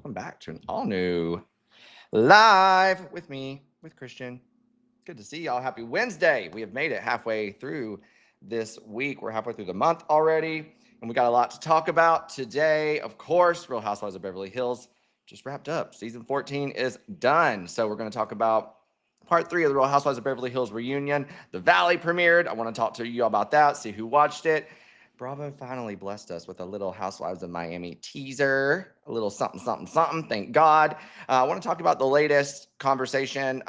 welcome back to an all-new live with me, with Christian. Good to see y'all. Happy Wednesday. We have made it halfway through this week. We're halfway through the month already, and we got a lot to talk about today. Of course, Real Housewives of Beverly Hills just wrapped up. Season 14 is done, so we're going to talk about Part 3 of the Real Housewives of Beverly Hills reunion. The Valley premiered. I want to talk to you about that, see who watched it. Bravo finally blessed us with a little Housewives of Miami teaser, a little something, something, something. Thank God. I want to talk about the latest conversation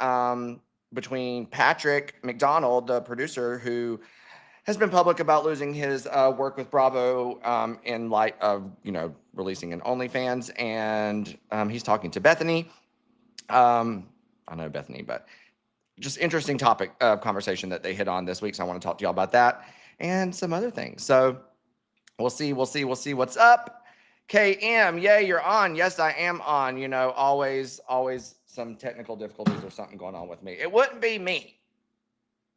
between Patrick McDonald, the producer, who has been public about losing his work with Bravo in light of, releasing an OnlyFans. And he's talking to Bethany. I know Bethany, but just interesting topic of conversation that they hit on this week. So I want to talk to y'all about that and some other things. So we'll see what's up. KM, yay, you're on. Yes, I am on. Always some technical difficulties or something going on with me. It wouldn't be me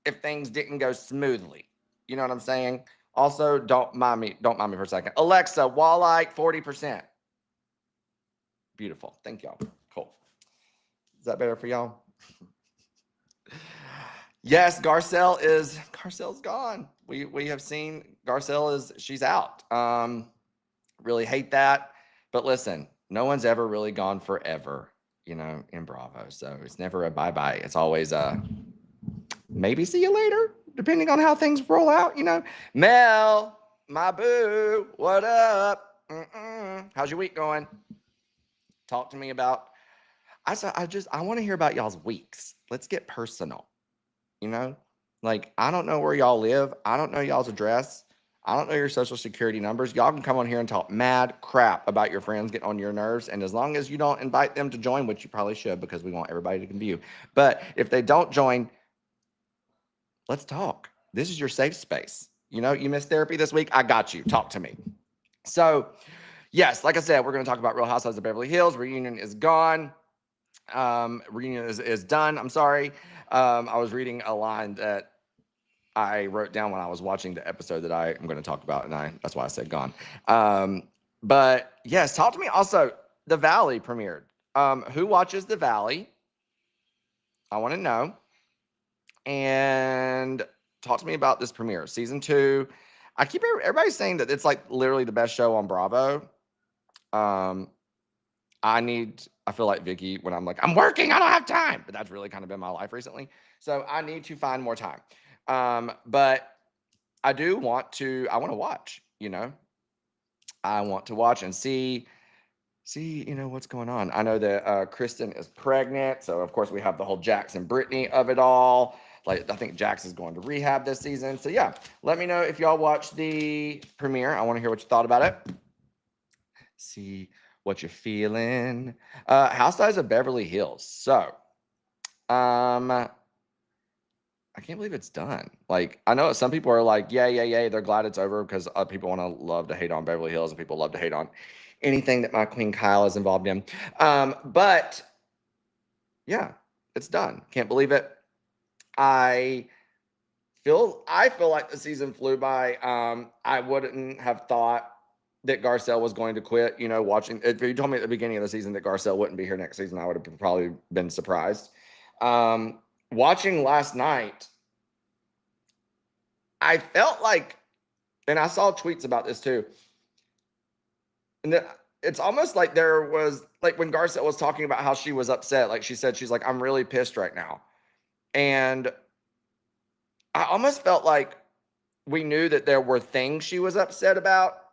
if things didn't go smoothly. You know what I'm saying? Also, don't mind me for a second. Alexa, walleye 40%. Beautiful. Thank y'all. Cool. Is that better for y'all? Yes, Garcelle's gone. We have seen Garcelle she's out. Really hate that. But listen, no one's ever really gone forever, in Bravo. So it's never a bye-bye. It's always maybe see you later, depending on how things roll out, Mel, my boo, what up? How's your week going? Talk to me about, I want to hear about y'all's weeks. Let's get personal. I don't know where y'all live. I don't know y'all's address. I don't know your social security numbers. Y'all can come on here and talk mad crap about your friends getting on your nerves. And as long as you don't invite them to join, which you probably should because we want everybody to view. But if they don't join, let's talk. This is your safe space. You missed therapy this week. I got you. Talk to me. So, yes, like I said, we're going to talk about Real Housewives of Beverly Hills. Reunion is gone. Reunion is done. I'm sorry. I was reading a line that I wrote down when I was watching the episode that I am going to talk about, and that's why I said gone. But yes, talk to me. Also, The Valley premiered. Who watches The Valley? I want to know. And talk to me about this premiere, season 2. I keep everybody saying that it's like literally the best show on Bravo. I feel like Vicky when I'm like, I'm working, I don't have time. But that's really kind of been my life recently. So I need to find more time. But I want to watch, I want to watch and see, what's going on. I know that Kristen is pregnant. So of course we have the whole Jax and Brittany of it all. Like, I think Jax is going to rehab this season. So yeah, let me know if y'all watch the premiere. I want to hear what you thought about it. See what you're feeling. Housewives of Beverly Hills. So, I can't believe it's done. Like, I know some people are like, yeah. They're glad it's over because people love to hate on Beverly Hills and people love to hate on anything that my Queen Kyle is involved in. But yeah, it's done. Can't believe it. I feel like the season flew by. I wouldn't have thought that Garcelle was going to quit, watching. If you told me at the beginning of the season that Garcelle wouldn't be here next season, I would have probably been surprised. Watching last night, I felt like, and I saw tweets about this too, and it's almost like there was, like when Garcelle was talking about how she was upset, like she said, she's like, I'm really pissed right now. And I almost felt like we knew that there were things she was upset about,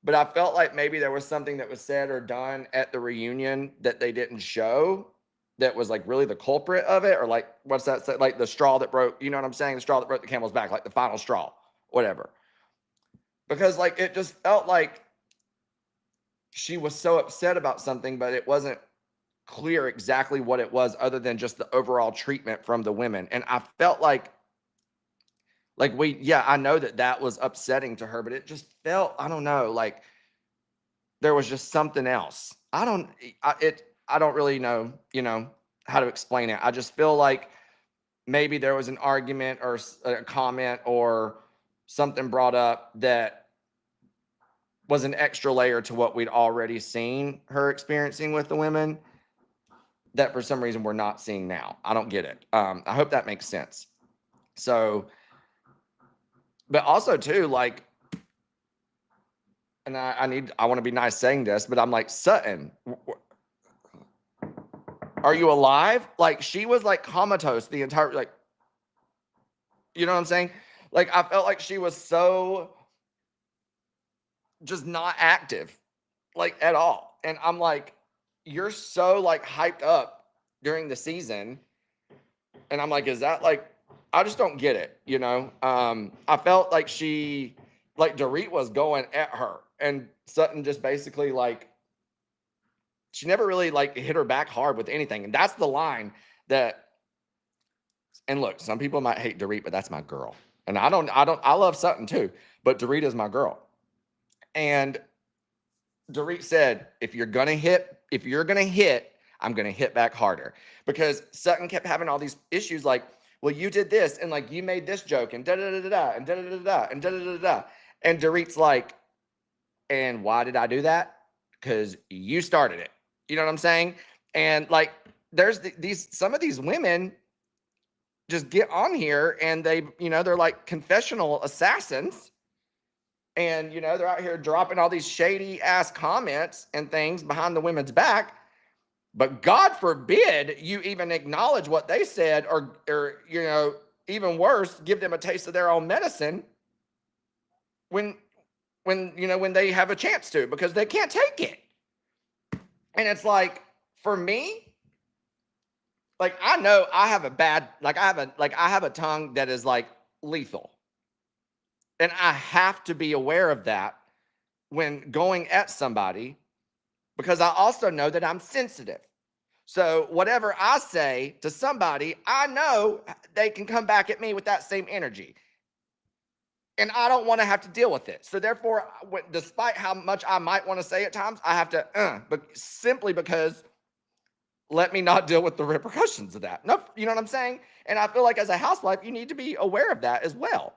but I felt like maybe there was something that was said or done at the reunion that they didn't show that was like really the culprit of it, or like, what's that? Like the straw that broke, you know what I'm saying? The straw that broke the camel's back, like the final straw, whatever. Because like, it just felt like she was so upset about something, but it wasn't clear exactly what it was other than just the overall treatment from the women. And I felt like I know that was upsetting to her, but it just felt, I don't know, like there was just something else. I don't really know, how to explain it. I just feel like maybe there was an argument or a comment or something brought up that was an extra layer to what we'd already seen her experiencing with the women that for some reason we're not seeing now. I don't get it. I hope that makes sense. So, but also too, like, and I want to be nice saying this, but I'm like, Sutton, are you alive? Like, she was like comatose the entire, like, you know what I'm saying? Like, I felt like she was so just not active, like at all. And I'm like, you're so like hyped up during the season. And I'm like, is that like, I just don't get it, you know? I felt like Dorit was going at her, and Sutton just basically like, she never really like hit her back hard with anything. And that's the line that, and look, some people might hate Dorit, but that's my girl. And I love Sutton too, but Dorit is my girl. And Dorit said, if you're going to hit, I'm going to hit back harder, because Sutton kept having all these issues. Like, well, you did this, and like, you made this joke, and da-da-da-da-da, and da-da-da-da-da, and da-da-da-da-da. And Dorit's like, and why did I do that? Because you started it. You know what I'm saying? And like, there's some of these women just get on here and they, they're like confessional assassins. And, they're out here dropping all these shady ass comments and things behind the women's back. But God forbid you even acknowledge what they said, or even worse, give them a taste of their own medicine when they have a chance to, because they can't take it. And it's like, for me, like, I know I have I have a tongue that is like lethal. And I have to be aware of that when going at somebody, because I also know that I'm sensitive. So whatever I say to somebody, I know they can come back at me with that same energy. And I don't want to have to deal with it. So therefore, despite how much I might want to say at times, I have to, but simply because, let me not deal with the repercussions of that. No, you know what I'm saying? And I feel like as a housewife, you need to be aware of that as well.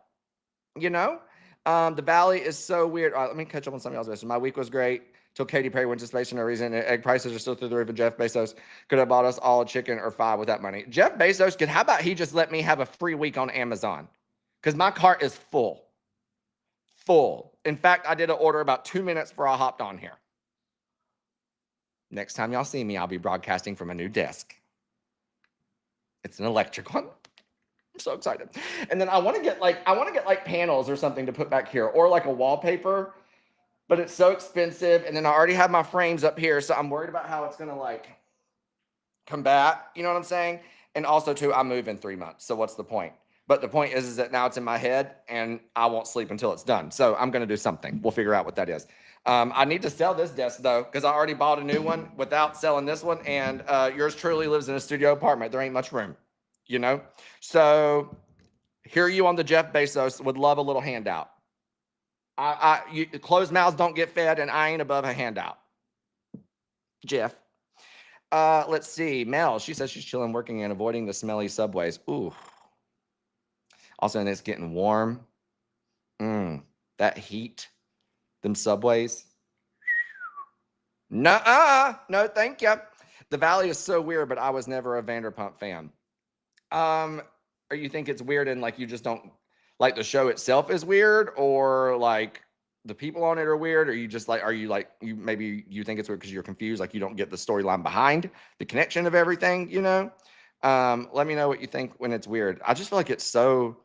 The Valley is so weird. All right, let me catch up on something else. My week was great till Katy Perry went to space for no reason. Egg prices are still through the roof, and Jeff Bezos could have bought us all a chicken or 5 with that money. Jeff Bezos how about he just let me have a free week on Amazon? Because my cart is full. In fact, I did an order about 2 minutes before I hopped on here. Next time y'all see me, I'll be broadcasting from a new desk. It's an electric one. I'm so excited. And then I want to get like panels or something to put back here, or like a wallpaper, but it's so expensive. And then I already have my frames up here, so I'm worried about how it's going to like combat, you know what I'm saying? And also too, I move in 3 months. So what's the point? But the point is that now it's in my head and I won't sleep until it's done. So I'm going to do something. We'll figure out what that is. I need to sell this desk though, because I already bought a new one without selling this one. And yours truly lives in a studio apartment. There ain't much room, So hear you on the Jeff Bezos. Would love a little handout. Closed mouths don't get fed, and I ain't above a handout. Jeff. Let's see. Mel, she says she's chilling, working, and avoiding the smelly subways. Ooh. Also, and it's getting warm. That heat. Them subways. Nuh-uh. No, thank you. The Valley is so weird, but I was never a Vanderpump fan. Or you think it's weird and like you just don't like the show itself is weird, or like the people on it are weird, or you just like, are you like, maybe you think it's weird because you're confused, like you don't get the storyline behind the connection of everything, Let me know what you think when it's weird. I just feel like it's so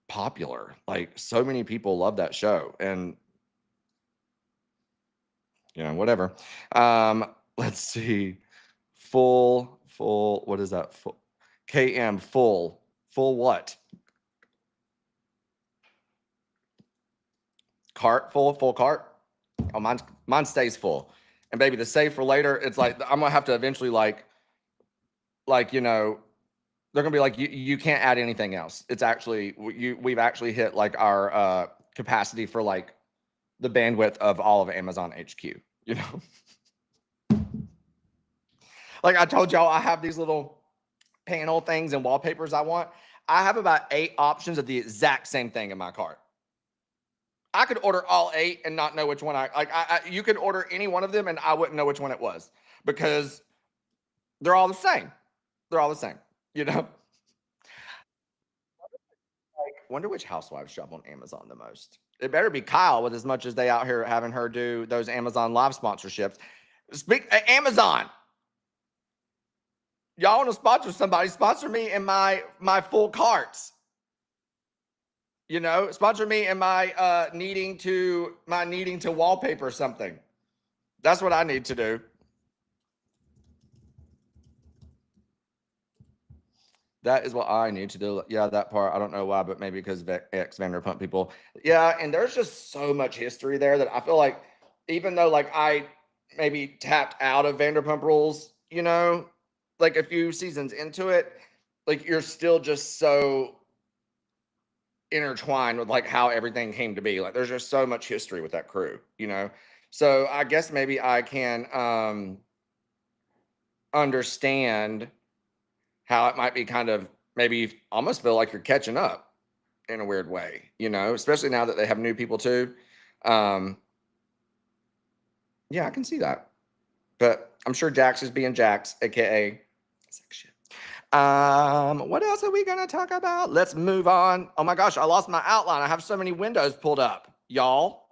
popular. Like so many people love that show, and whatever. Let's see. Full, what is that? Full KM full what? Cart full cart? Oh, mine stays full. And baby, the save for later, it's like I'm gonna have to eventually like they're gonna be like, you can't add anything else. It's actually we've actually hit like our capacity for like the bandwidth of all of Amazon HQ, Like I told y'all, I have these little panel things and wallpapers I want. I have about 8 options of the exact same thing in my cart. I could order all 8 and not know which one you could order any one of them and I wouldn't know which one it was because they're all the same. They're all the same, you know? Wonder which housewives shop on Amazon the most. It better be Kyle with as much as they out here having her do those Amazon live sponsorships. Amazon. Y'all want to sponsor somebody? Sponsor me in my full carts. You know, sponsor me in my needing to wallpaper something. That's what I need to do. That is what I need to do. Yeah, that part. I don't know why, but maybe because ex Vanderpump people. Yeah, and there's just so much history there that I feel like, even though like I maybe tapped out of Vanderpump Rules, you know, like a few seasons into it, like you're still just so intertwined with like how everything came to be. Like there's just so much history with that crew, you know. So I guess maybe I can understand how it might be kind of maybe almost feel like you're catching up in a weird way, you know, especially now that they have new people too. Um, yeah, I can see that. But I'm sure Jax is being Jax, aka section. What else are we gonna talk about? Let's move on. Oh my gosh, I lost my outline. I have so many windows pulled up, y'all.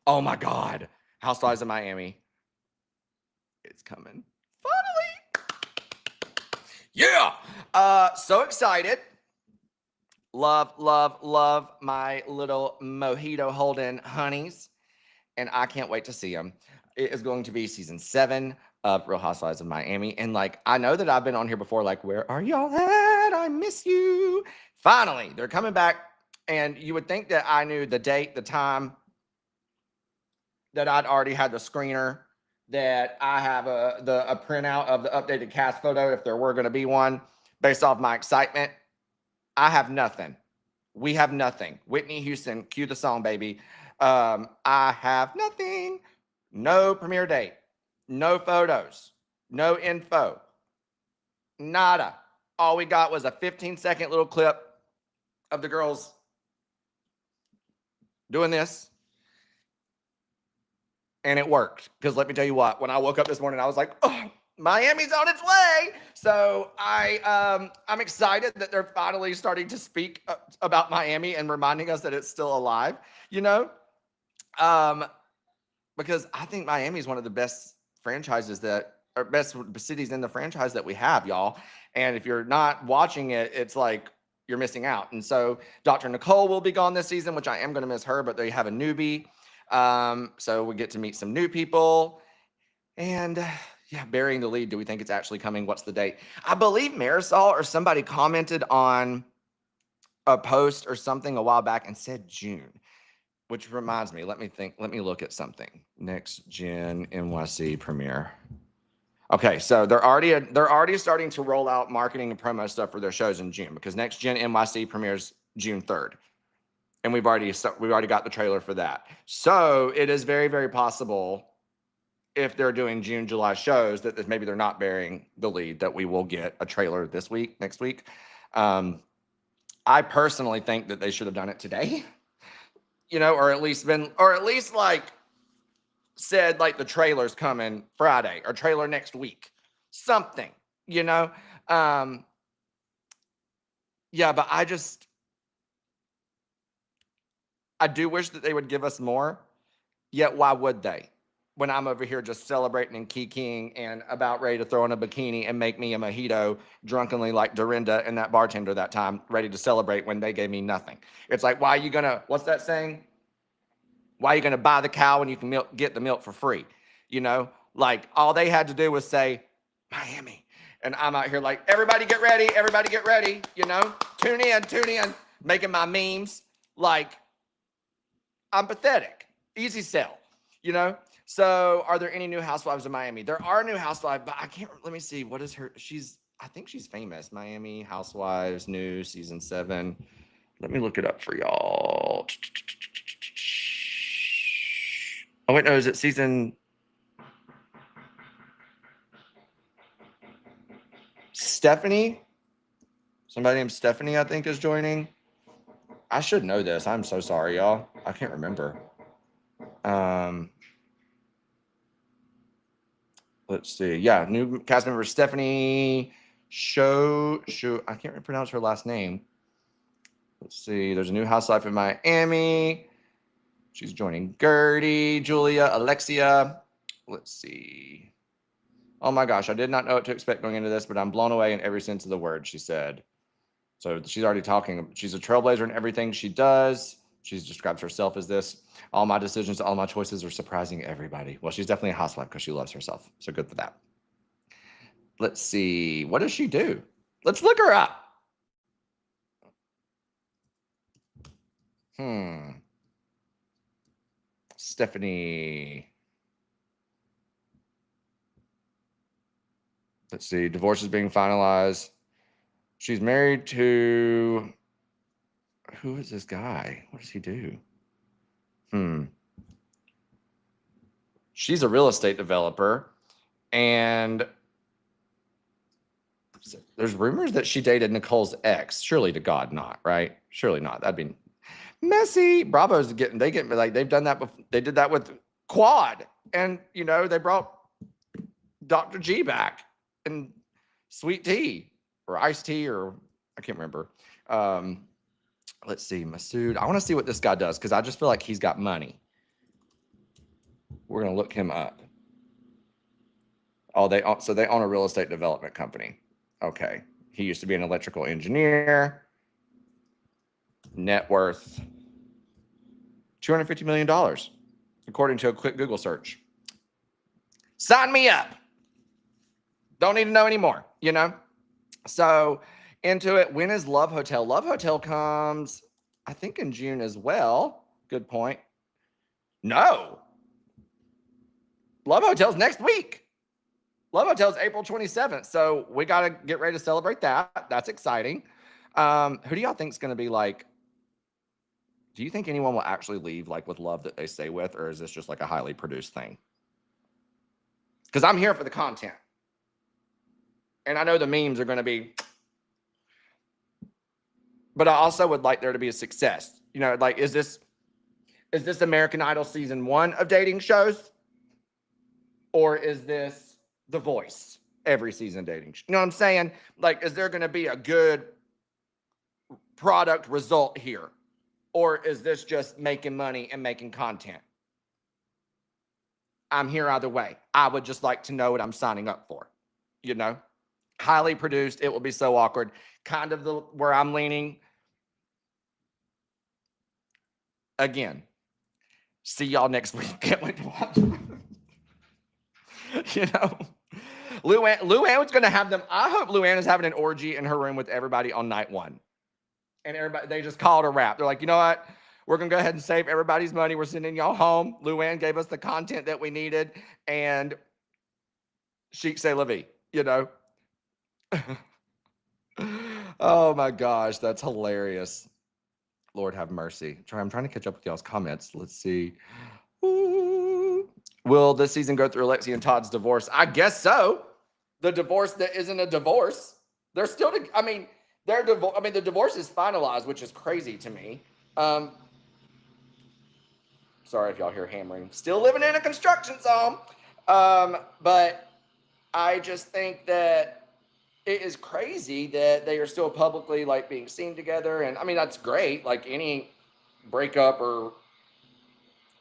Oh my god, Housewives of Miami. It's coming. Finally. Yeah. So excited. Love, love, love my little mojito holding honeys. And I can't wait to see them. It is going to be season 7 of Real Housewives of Miami. And like, I know that I've been on here before, like, where are y'all at? I miss you. Finally, they're coming back. And you would think that I knew the date, the time, that I'd already had the screener, that I have a printout of the updated cast photo if there were going to be one based off my excitement. I have nothing. We have nothing. Whitney Houston, cue the song, baby. I have nothing. No premiere date. No photos. No info. Nada. All we got was a 15-second little clip of the girls doing this. And it worked. Because let me tell you what, when I woke up this morning, I was like, oh, Miami's on its way. So I'm excited that they're finally starting to speak about Miami and reminding us that it's still alive, you know? Because I think Miami is one of the best franchises best cities in the franchise that we have, y'all. And if you're not watching it, it's like you're missing out. And so Dr. Nicole will be gone this season, which I am going to miss her, but they have a newbie. So we get to meet some new people. And yeah, burying the lead. Do we think it's actually coming? What's the date? I believe Marisol or somebody commented on a post or something a while back and said June. Which reminds me, let me look at something. Next Gen NYC premiere. Okay, so they're already starting to roll out marketing and promo stuff for their shows in June because Next Gen NYC premieres June 3rd. And we've already got the trailer for that. So it is very, very possible if they're doing June, July shows that maybe they're not bearing the lead, that we will get a trailer next week. I personally think that they should have done it today. You know, or at least like said like the trailer's coming Friday or trailer next week, something, you know. Yeah, but I do wish that they would give us more, yet why would they, when I'm over here just celebrating and kikiing and about ready to throw in a bikini and make me a mojito drunkenly like Dorinda and that bartender that time, ready to celebrate when they gave me nothing. It's like, why are you gonna, what's that saying? Why are you going to buy the cow when you can get the milk for free? You know, like all they had to do was say Miami. And I'm out here like, everybody get ready, you know, tune in, making my memes. Like, I'm pathetic. Easy sell, you know? So are there any new housewives of Miami? There are new housewives, but I can't, let me see. What is her? I think she's famous. Miami Housewives, new season 7. Let me look it up for y'all. Oh, wait, no, is it season? Stephanie? Somebody named Stephanie, I think, is joining. I should know this. I'm so sorry, y'all. I can't remember. Let's see. Yeah, new cast member Stephanie Shojaee. I can't pronounce her last name. Let's see. There's a new housewife in Miami. She's joining Gertie, Julia, Alexia. Let's see. Oh my gosh, I did not know what to expect going into this, but I'm blown away in every sense of the word, she said. So she's already talking. She's a trailblazer in everything she does. She describes herself as this. All my decisions, all my choices are surprising everybody. Well, she's definitely a housewife because she loves herself. So good for that. Let's see. What does she do? Let's look her up. Stephanie. Let's see. Divorce is being finalized. She's married to... Who is this guy? What does he do? She's a real estate developer. And there's rumors that she dated Nicole's ex. Surely to God not, right? Surely not. That'd be messy. Bravo's getting, like, they've done that before. They did that with Quad. And, you know, they brought Dr. G back and Sweet Tea or Iced Tea, or I can't remember. Let's see, Masood. I want to see what this guy does because I just feel like he's got money. We're going to look him up. Oh, so they own a real estate development company. Okay. He used to be an electrical engineer. Net worth $250 million, according to a quick Google search. Sign me up. Don't need to know anymore, you know? So into it. When is Love Hotel? Love Hotel comes, I think, in June as well. Good point. No. Love Hotel's next week. Love Hotel's April 27th. So we got to get ready to celebrate that. That's exciting. Who do y'all think is going to be like, do you think anyone will actually leave like with love that they stay with? Or is this just like a highly produced thing? Because I'm here for the content. And I know the memes are going to be, but I also would like there to be a success. You know, like, is this American Idol season 1 of dating shows? Or is this The Voice every season dating show? You know what I'm saying? Like, is there going to be a good product result here? Or is this just making money and making content? I'm here either way. I would just like to know what I'm signing up for. You know? Highly produced. It will be so awkward. Kind of where I'm leaning. Again, see y'all next week. Can't wait to watch. You know? Luann was going to have them. I hope Luann is having an orgy in her room with everybody on night 1. And everybody, they just called a wrap. They're like, you know what? We're going to go ahead and save everybody's money. We're sending y'all home. Luann gave us the content that we needed. And chic c'est la vie, you know? Oh my gosh, that's hilarious. Lord have mercy. I'm trying to catch up with y'all's comments. Let's see. Ooh. Will this season go through Alexia and Todd's divorce? I guess so. The divorce that isn't a divorce. They're still, the divorce is finalized, which is crazy to me. Sorry if y'all hear hammering. Still living in a construction zone. But I just think that it is crazy that they are still publicly like being seen together. And I mean, that's great. Like any breakup or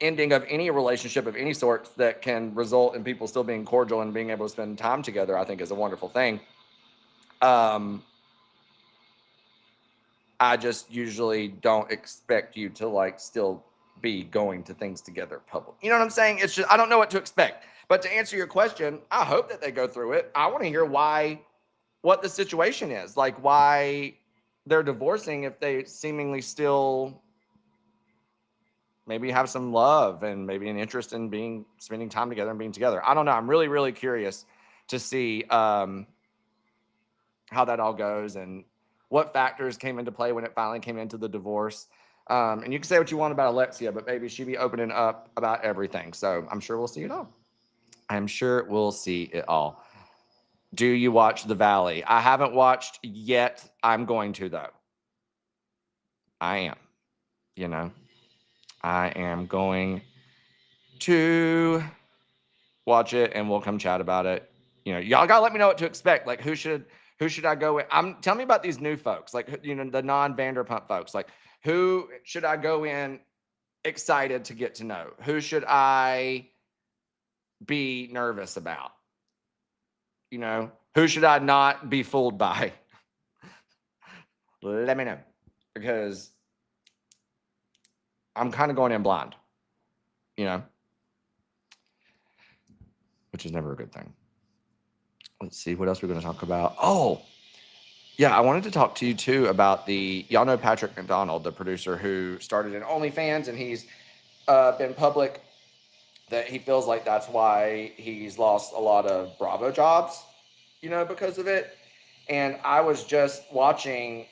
ending of any relationship of any sort that can result in people still being cordial and being able to spend time together, I think is a wonderful thing. I just usually don't expect you to like still be going to things together public. You know what I'm saying? It's just, I don't know what to expect. But to answer your question, I hope that they go through it. I want to hear what the situation is. Like why they're divorcing if they seemingly still maybe have some love and maybe an interest in spending time together and being together. I don't know. I'm really, really curious to see how that all goes and what factors came into play when it finally came into the divorce. And you can say what you want about Alexia, but maybe she'd be opening up about everything. So I'm sure we'll see it all. I'm sure we'll see it all. Do you watch The Valley? I haven't watched yet. I'm going to, though. I am. you know, I am going to watch it and we'll come chat about it. You know, y'all gotta let me know what to expect. Like, who should I go with? Tell me about these new folks, like, you know, the non-Vanderpump folks. Like, who should I go in excited to get to know? Who should I be nervous about? You know, who should I not be fooled by? Let me know, because I'm kind of going in blind, you know, which is never a good thing. Let's see, what else we're going to talk about. Oh, yeah, I wanted to talk to you too about y'all know Patrick McDonald, the producer who started in OnlyFans, and he's been public that he feels like that's why he's lost a lot of Bravo jobs, you know, because of it. And I was just watching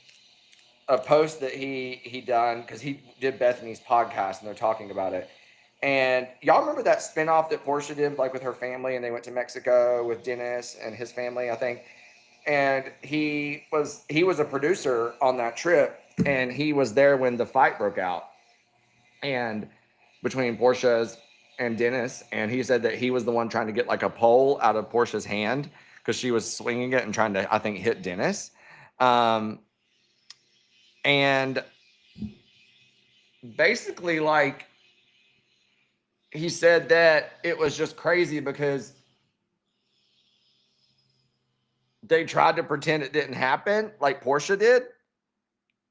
a post that he done, because he did Bethany's podcast and they're talking about it. And y'all remember that spinoff that Portia did, like with her family, and they went to Mexico with Dennis and his family, I think. And he was a producer on that trip, and he was there when the fight broke out, and between Portia's and Dennis, and he said that he was the one trying to get like a pole out of Portia's hand because she was swinging it and trying to, I think, hit Dennis. And basically, like, he said that it was just crazy because they tried to pretend it didn't happen, like Portia did.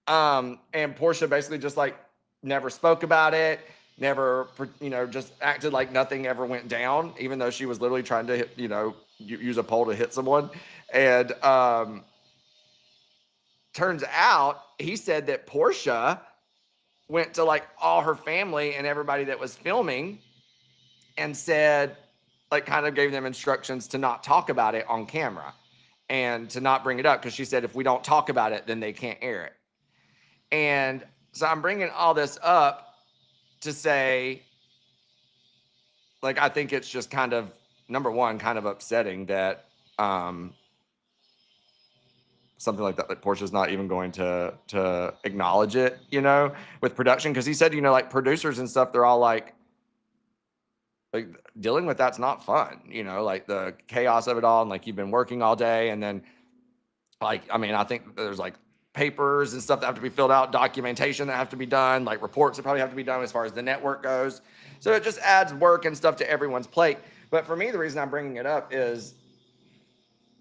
And Portia basically just like never spoke about it, never, you know, just acted like nothing ever went down, even though she was literally trying to hit, you know, use a pole to hit someone. And turns out he said that Portia went to like all her family and everybody that was filming and said, like, kind of gave them instructions to not talk about it on camera and to not bring it up, because she said if we don't talk about it, then they can't air it. And so I'm bringing all this up to say, like, I think it's just kind of, number one, kind of upsetting that something like that, like Portia's not even going to acknowledge it, you know, with production. Because he said, you know, like producers and stuff, they're all like dealing with that's not fun, you know, like the chaos of it all, and like you've been working all day, and then like, I mean, I think there's like papers and stuff that have to be filled out, documentation that have to be done, like reports that probably have to be done as far as the network goes. So it just adds work and stuff to everyone's plate. But for me, the reason I'm bringing it up is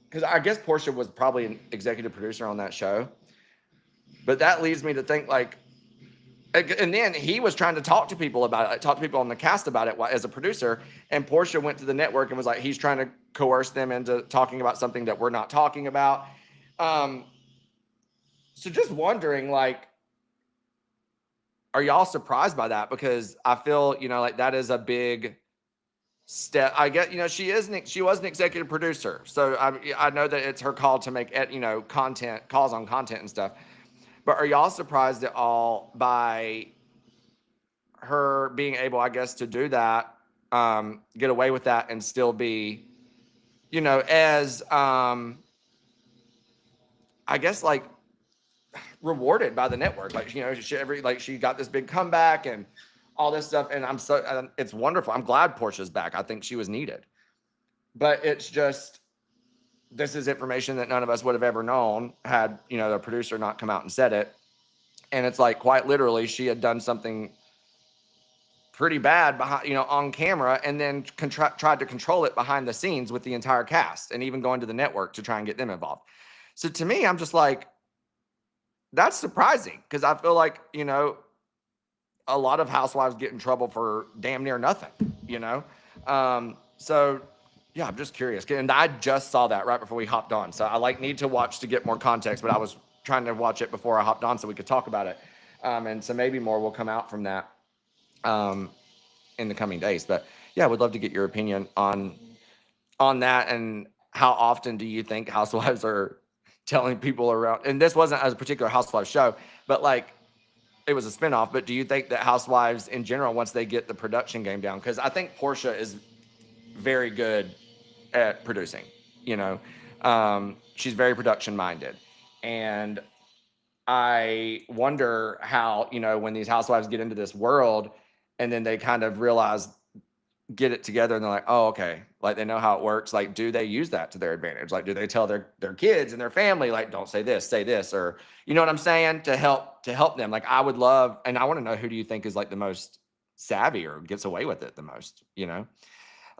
because I guess Portia was probably an executive producer on that show. But that leads me to think, like, and then he was trying to talk to people about it, talk to people on the cast about it as a producer. And Portia went to the network and was like, he's trying to coerce them into talking about something that we're not talking about. So just wondering, like, are y'all surprised by that? Because I feel, you know, like that is a big step. I get, you know, she was an executive producer. So I know that it's her call to make, you know, calls on content and stuff. But are y'all surprised at all by her being able, I guess, to do that, get away with that, and still be, you know, as, I guess, like, rewarded by the network? Like, you know, she got this big comeback and all this stuff. And it's wonderful. I'm glad Portia's back. I think she was needed. But it's just, this is information that none of us would have ever known had, you know, the producer not come out and said it. And it's like, quite literally, she had done something pretty bad behind, you know, on camera, and then tried to control it behind the scenes with the entire cast, and even going to the network to try and get them involved. So to me, I'm just like, that's surprising, because I feel like, you know, a lot of housewives get in trouble for damn near nothing, you know? So yeah, I'm just curious. And I just saw that right before we hopped on. So I need to watch to get more context, but I was trying to watch it before I hopped on so we could talk about it. And so maybe more will come out from that in the coming days. But yeah, I would love to get your opinion on that, and how often do you think housewives are telling people around, and this wasn't as a particular housewives show, but like it was a spinoff, but do you think that housewives in general, once they get the production game down, because I think Portia is very good at producing, you know, she's very production minded, and I wonder how, when these housewives get into this world and then they kind of realize, get it together, and they're like, oh, okay, like they know how it works. Like, do they use that to their advantage? Like, do they tell their kids and their family, like, don't say this, say this, or you know what I'm saying, to help them? Like, I would love, and I want to know, who do you think is like the most savvy or gets away with it the most?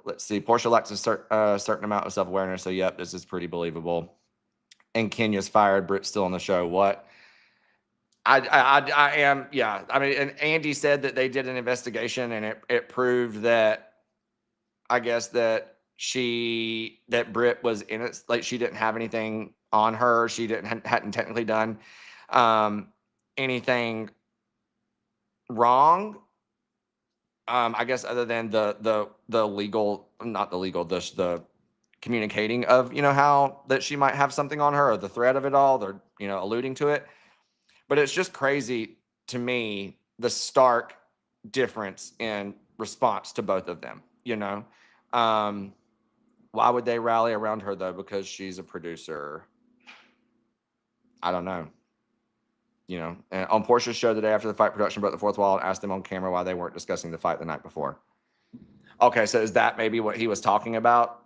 Let's see. Portia lacks a certain amount of self-awareness. So, yep, this is pretty believable. And Kenya's fired. Britt's still on the show. What? I am, yeah. I mean, and Andy said that they did an investigation and it proved that, I guess, that Britt was in it. Like, she didn't have anything on her. She hadn't technically done anything wrong. I guess, other than the legal, not the legal, the communicating of, how that she might have something on her, or the threat of it all. They're, alluding to it. But it's just crazy to me, the stark difference in response to both of them, Why would they rally around her, though? Because she's a producer. I don't know. And on Portia's show the day after the fight, production broke the fourth wall and asked them on camera why they weren't discussing the fight the night before. Okay, so is that maybe what he was talking about?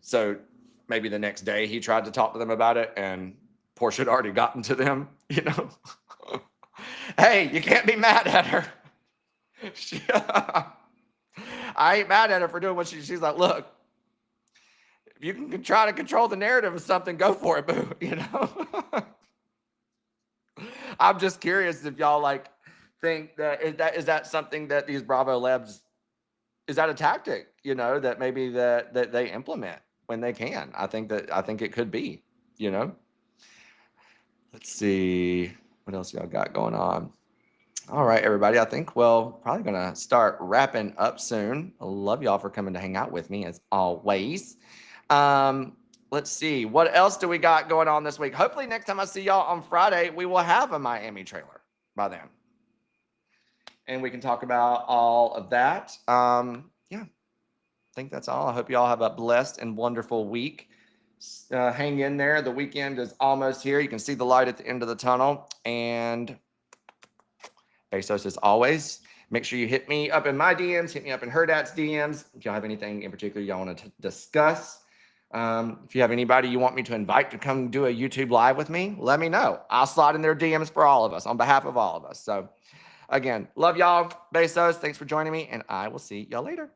So maybe the next day he tried to talk to them about it and Portia had already gotten to them, Hey, you can't be mad at her. I ain't mad at her for doing what she's like, look, if you can try to control the narrative of something, go for it, boo, I'm just curious if y'all think that is that something that these Bravo Lebs, is that a tactic, that maybe that they implement when they can? I think it could be, Let's see what else y'all got going on. All right, everybody. I think probably gonna start wrapping up soon. I love y'all for coming to hang out with me as always. Let's see, what else do we got going on this week? Hopefully next time I see y'all on Friday, we will have a Miami trailer by then. And we can talk about all of that. Yeah, I think that's all. I hope y'all have a blessed and wonderful week. Hang in there. The weekend is almost here. You can see the light at the end of the tunnel. And Bezos, as always, make sure you hit me up in my DMs, hit me up in Hurrdat's DMs. If y'all have anything in particular y'all want to discuss. If you have anybody you want me to invite to come do a YouTube live with me, let me know. I'll slide in their DMs for all of us, on behalf of all of us. So again, love y'all. Bezos, thanks for joining me, and I will see y'all later.